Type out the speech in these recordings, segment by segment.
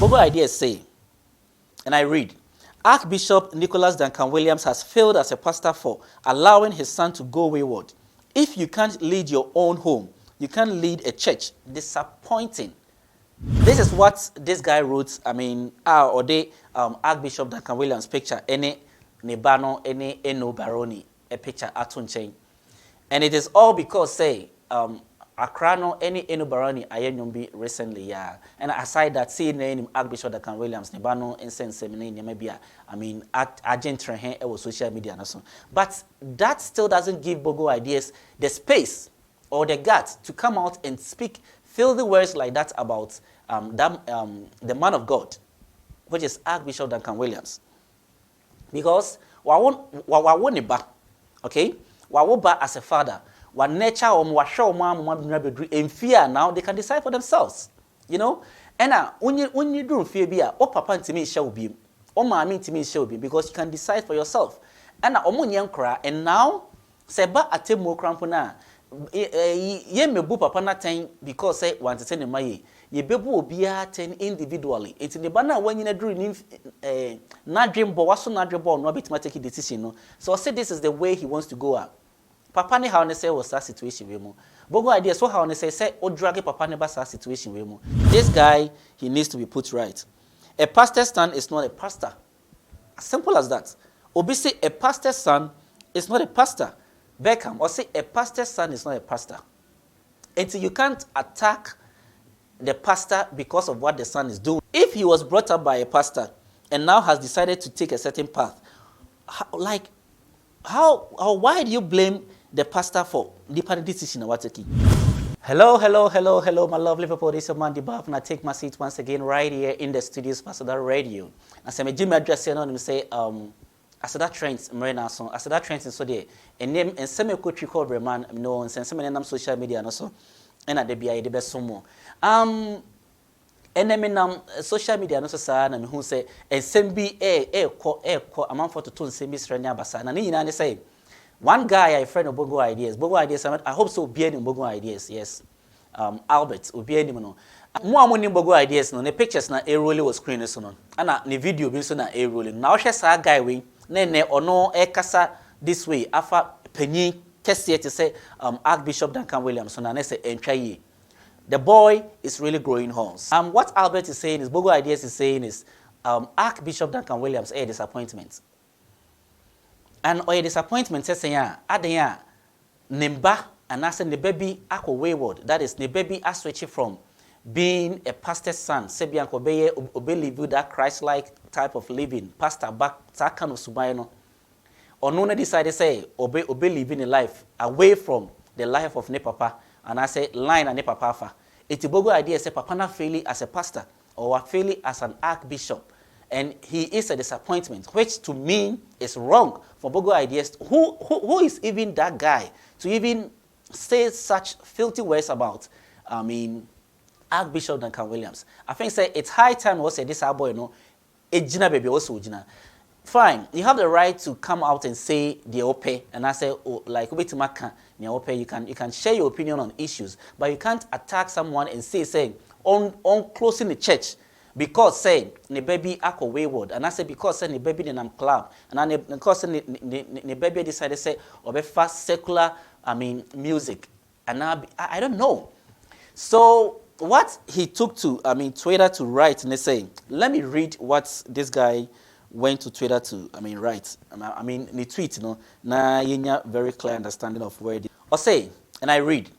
Bogo ideas say, and I read, Archbishop Nicholas Duncan Williams has failed as a pastor for allowing his son to go wayward. If you can't lead your own home, you can't lead a church. Disappointing. This is what this guy wrote. Archbishop Duncan Williams picture, any Nebano, any Eno Baroni, a picture atunchain. And it is all because, say, Akrano, any Eno Baroni, Ayenyumbi recently, yeah. And aside that, see name Archbishop Duncan Williams, Nebano, Incense Seminary, maybe, Agent Trehen, it was social media and so. But that still doesn't give Bogo ideas the space or the guts to come out and speak filthy words like that about the man of God, which is Archbishop Duncan Williams. Because okay, as a father, what nature in fear now they can decide for themselves, you know. And when you do fear, be papa to me shall be, mommy to me shall be, because you can decide for yourself. And and now seba atemo krampona ye me bu papa na ten because say want to send my ye bebu obia ten individually. It's in the banner when you do na dream bo waso na dream bo no bit take decision no. So say this is the way he wants to go up. Papa ne how ne say was that situation we mo. Bogo idea so how ne say o drag papa ne ba that situation we mo. This guy, he needs to be put right. A pastor's son is not a pastor. As simple as that. Obi say a pastor's son is not a pastor. Beckham or say a pastor's son is not a pastor. Until you can't attack the pastor because of what the son is doing. If he was brought up by a pastor and now has decided to take a certain path, why do you blame the pastor for the party decision what taking? Hello, my lovely people. This is Mandy Buff, and I take my seat once again right here in the studios, Aseda Radio. As I'm a Jimmy address here, I'm say Aseda Trends, Marina song, Aseda Trends in so there. And name and semi coach called man, no, and send some social media and also, and at the BI the best some more. And then social media and also sad and who say and send be a amount for to tune send me stranya basa. And you say one guy I friend of Bogo ideas. Bogo ideas. I hope so. Be in Bogo ideas. Yes, Albert will be any no. More money Bogo ideas. No, the pictures na a rolling was screen so no. And the video being so na a rolling. Now she say guy we ne or no e kasa this way. Afa penny kesiye to say Archbishop Duncan Williams. So na ne say entry. The boy is really growing horns. What Albert is saying is Bogo ideas is saying is Archbishop Duncan Williams a disappointment. And or a disappointment says adenya nemba and as the baby ako wayward. That is the baby are switching from being a pastor's son, Sebian Kobeye live that Christ-like type of living, pastor back that kind of subayano. Or no decided say obey living a life away from the life of ne papa, and I say line and ne papa. It's a Bogo idea say papa na failing as a pastor or failing as an archbishop. And he is a disappointment, which to me is wrong for Bogo ideas. Who is even that guy to even say such filthy words about, Archbishop Duncan Williams? I think say it's high time we say this boy, you know, ejina baby also ejina. Fine, you have the right to come out and say the OP, and I say like you can share your opinion on issues, but you can't attack someone and say on closing the church. Because say the baby ako wayward, and I say because say the baby in club, and I because the baby decided say obe fast secular music, and I don't know. So what he took to Twitter to write and they say, let me read what this guy went to Twitter to write. The tweet, you know, na yenya very clear understanding of where or say, and I read.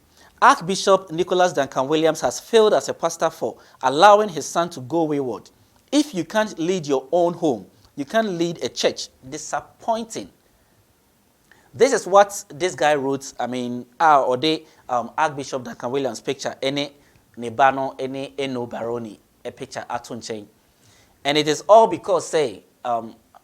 Archbishop Nicholas Duncan Williams has failed as a pastor for allowing his son to go wayward. If you can't lead your own home, you can't lead a church. Disappointing. This is what this guy wrote. Archbishop Duncan Williams picture, any Nebano, any Eno Baroni, a picture atunchain. And it is all because, say,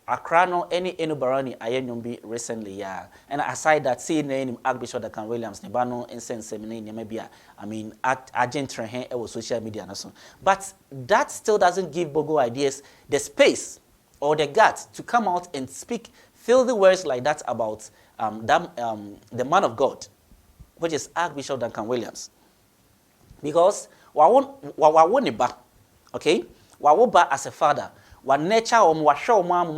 Akrano, any Eno Baroni, Ayenyumbi recently, yeah. And aside that, see name Archbishop Duncan Williams, Nebano, Incense Seminary, maybe, Agent Trehen, it was social media and so. But that still doesn't give Bogo ideas the space or the guts to come out and speak filthy words like that about the man of God, which is Archbishop Duncan Williams. Because okay, Wawoba as a father. What nature or washow mom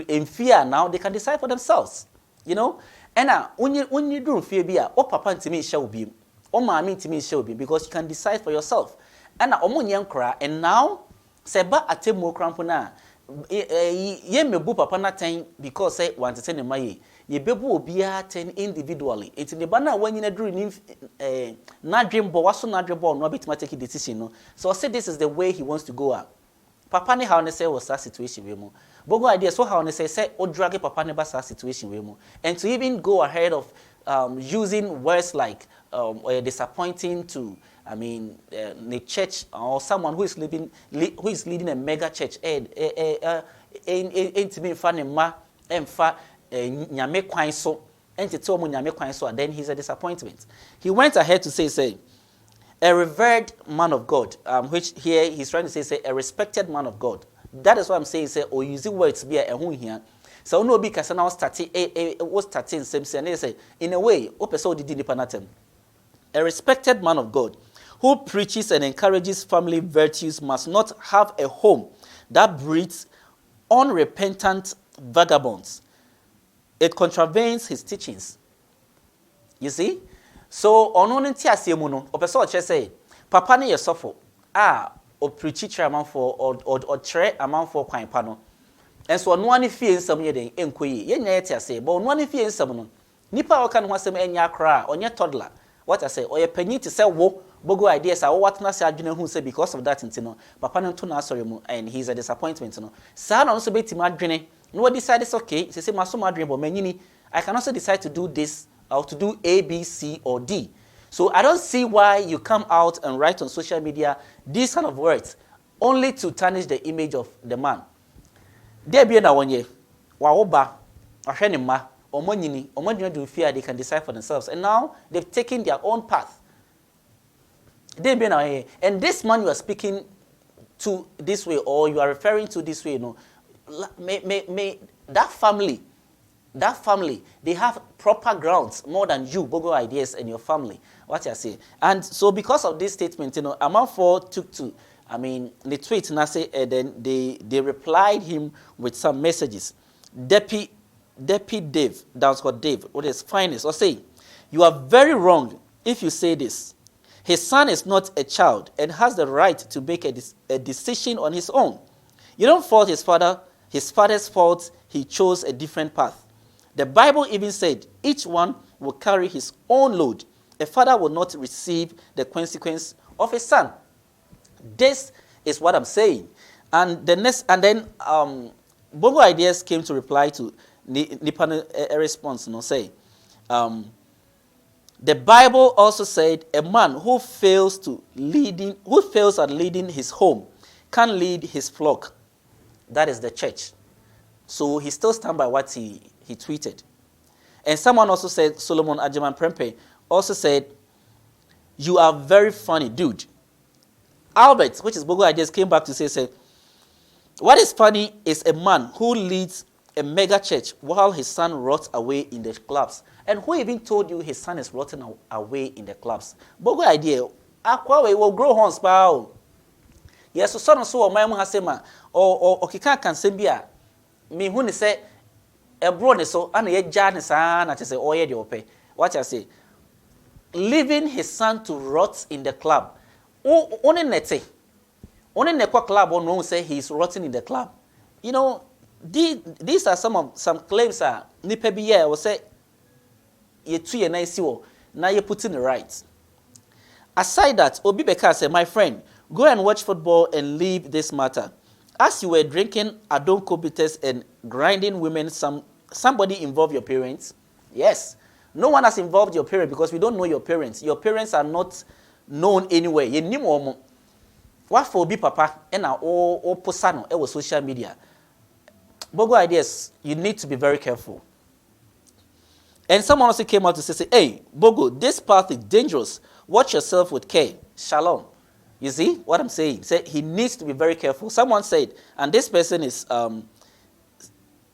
in fear now they can decide for themselves. You know? And when you do fear be or papa to me shall be or mammy to me shall be because you can decide for yourself. And omunyan cry and now seba atemo crampona ye me bu papa na ten because say want to send him my ye bebu obia ten individually. It's in the banner when you drew na dream bo waso na dream bo no bit take a decision no. So I say this is the way he wants to go out. Papa ne how ne say was that situation we mo. Bogo idea so how ne say o drag papa ne ba situation we mo. And to even go ahead of using words like disappointing to the church or someone who is leading a mega church intimi fa ne ma emfa nyame kwan so enti to mo nyame kwan so then he's a disappointment. He went ahead to say a revered man of God, which here he's trying to say a respected man of God. That is what I'm saying. Say, or using words be a who here. So no be kasa now starting was starting same say in a way, opeso did independent. A respected man of God who preaches and encourages family virtues must not have a home that breeds unrepentant vagabonds. It contravenes his teachings. You see? So ono nti asemu no opeso o say papa ne yesofo o preach chairman for or tre amount for kwan pa no enso ono ani fie nsam ye den enkoyi ye nya yeti ase but ono ani fie nsam no nipa o kan ho asem enya kra onye toddler what I say or ye panyi ti say wo bogo ideas a wo watna se adwene hu say because of that ntino papa no to na sorry mu and he's a disappointment no sa na no so beti ma adwene no we decide it's okay say maso ma adwene but manyini I can also decide to do this or to do A, B, C, or D. So I don't see why you come out and write on social media these kind of words only to tarnish the image of the man. There be na wonye waoba ahwenima omonyini omonyina do fear they can decide for themselves and now they've taken their own path. There be na and this man you are speaking to this way or you are referring to this way, you know, may that family, they have proper grounds more than you, Bogo ideas, and your family. What you say? And so, because of this statement, you know, Amanfo took to, the tweet, and I say, then they replied him with some messages. Depi Dave, that's what Dave, what is finest, or say, you are very wrong if you say this. His son is not a child and has the right to make a decision on his own. You don't fault his father's fault. He chose a different path. The Bible even said each one will carry his own load. A father will not receive the consequence of his son. This is what I'm saying. And then Bongo Ideas came to reply to a response, say, the Bible also said a man who fails at leading his home can lead his flock. That is the church. So he still stands by what he tweeted. And someone also said, Solomon Ajaman Prempe also said, you are very funny, dude. Albert, which is Bogo Ideas, came back to say, what is funny is a man who leads a mega church while his son rots away in the clubs. And who even told you his son is rotting away in the clubs? Bogo Idea, Aquawe will grow horns, pal. Yes, so son so my hasema or kika can sembia. Me who say abroad so and ye jan sa na say oye de ope. What I say? Leaving his son to rot in the club. Only nekwa club or no say he's rotting in the club. You know, these are some claims are nipa biye will say ye tu ye na siwo na ye put in the right. Aside that, Obi Beka said, my friend, go and watch football and leave this matter. As you were drinking Adonko bitters and grinding women, somebody involved your parents? Yes. No one has involved your parents because we don't know your parents. Your parents are not known anywhere. You ni mo. What for Obi Papa and o posano e social media. Bogo Ideas, you need to be very careful. And someone also came out to say, hey, Bogo, this path is dangerous. Watch yourself with care. Shalom. You see what I'm saying? Say he needs to be very careful. Someone said, and this person is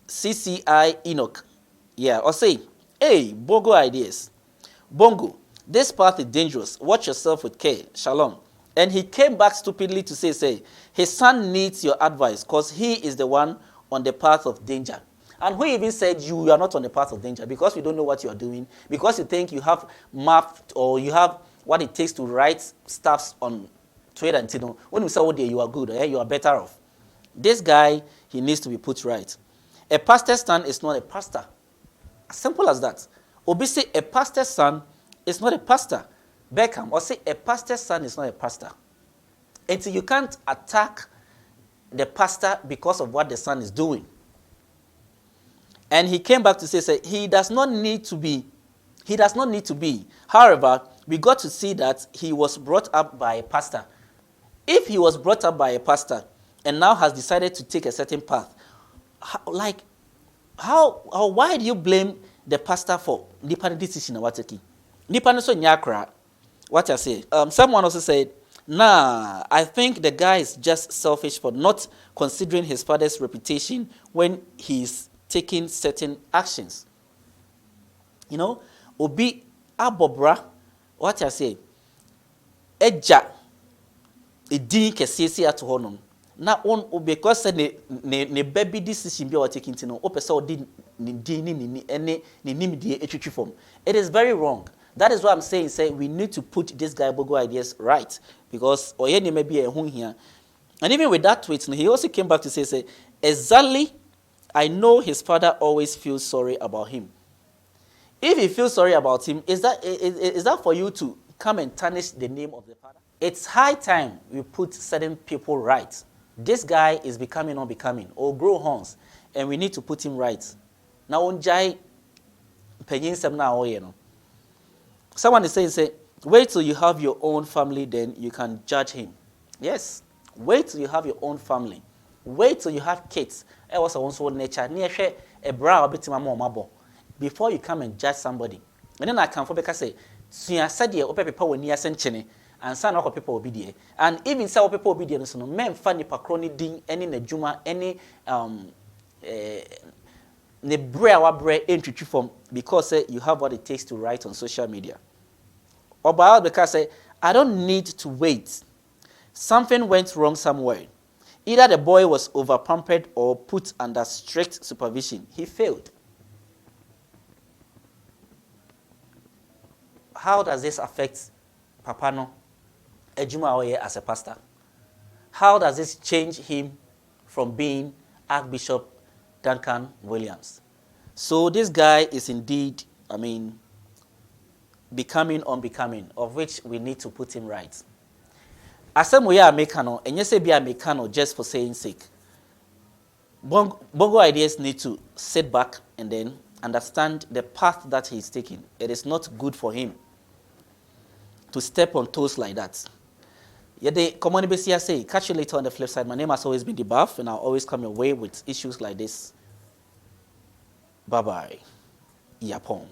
CCI Enoch. Yeah, or say, hey, Bogo Ideas. Bongo, this path is dangerous. Watch yourself with care. Shalom. And he came back stupidly to say, his son needs your advice because he is the one on the path of danger. And who even said you are not on the path of danger? Because you don't know what you are doing, because you think you have mapped or you have what it takes to write stuffs on Twitter and when you say, oh dear, you are good, you are better off. This guy, he needs to be put right. A pastor's son is not a pastor. As simple as that. Obi say a pastor's son is not a pastor. Beckham, or say a pastor's son is not a pastor. Until you can't attack the pastor because of what the son is doing. And he came back to say he does not need to be. He does not need to be. However, we got to see that he was brought up by a pastor. If he was brought up by a pastor and now has decided to take a certain path, why do you blame the pastor for nipa decision what taking? Nipa no so nyakra. What I say? Someone also said, nah, I think the guy is just selfish for not considering his father's reputation when he's taking certain actions. You know, obi abobra, what I say? Eja, edin kesesi ato honom. Na on because ne baby decision be what taking to know. Opesa odi ni nimdie etwitwi form. It is very wrong. That is what I'm saying. We need to put this guy Bogo ideas right because oyeni may be a hun here. And even with that tweet, he also came back to say exactly. I know his father always feels sorry about him. If he feels sorry about him, is that for you to come and tarnish the name of the father? It's high time we put certain people right. This guy is becoming unbecoming or grow horns, and we need to put him right. Now, unjai penyin sem na oye no. Someone is saying, wait till you have your own family, then you can judge him. Yes, wait till you have your own family. Wait till you have kids. It was also nature. Near a brow bit before you come and judge somebody. And then I come for because say, so said you open people when you are and some of people will be there. And even some people will be there. So no men funny pakroni ding any nejuma any ne brewa bre entry form because you have what it takes to write on social media. Or by because I don't need to wait. Something went wrong somewhere. Either the boy was overpampered or put under strict supervision. He failed. How does this affect Papano Ejuma Oye as a pastor? How does this change him from being Archbishop Duncan Williams? So this guy is indeed, becoming unbecoming, of which we need to put him right. Asem we are mekano, and yes, be a mekano just for saying sake. Bongo ideas need to sit back and then understand the path that he's taking. It is not good for him to step on toes like that. Yeah, the community say, catch you later on the flip side. My name has always been The Buff, and I'll always come your way with issues like this. Bye-bye. Yapon.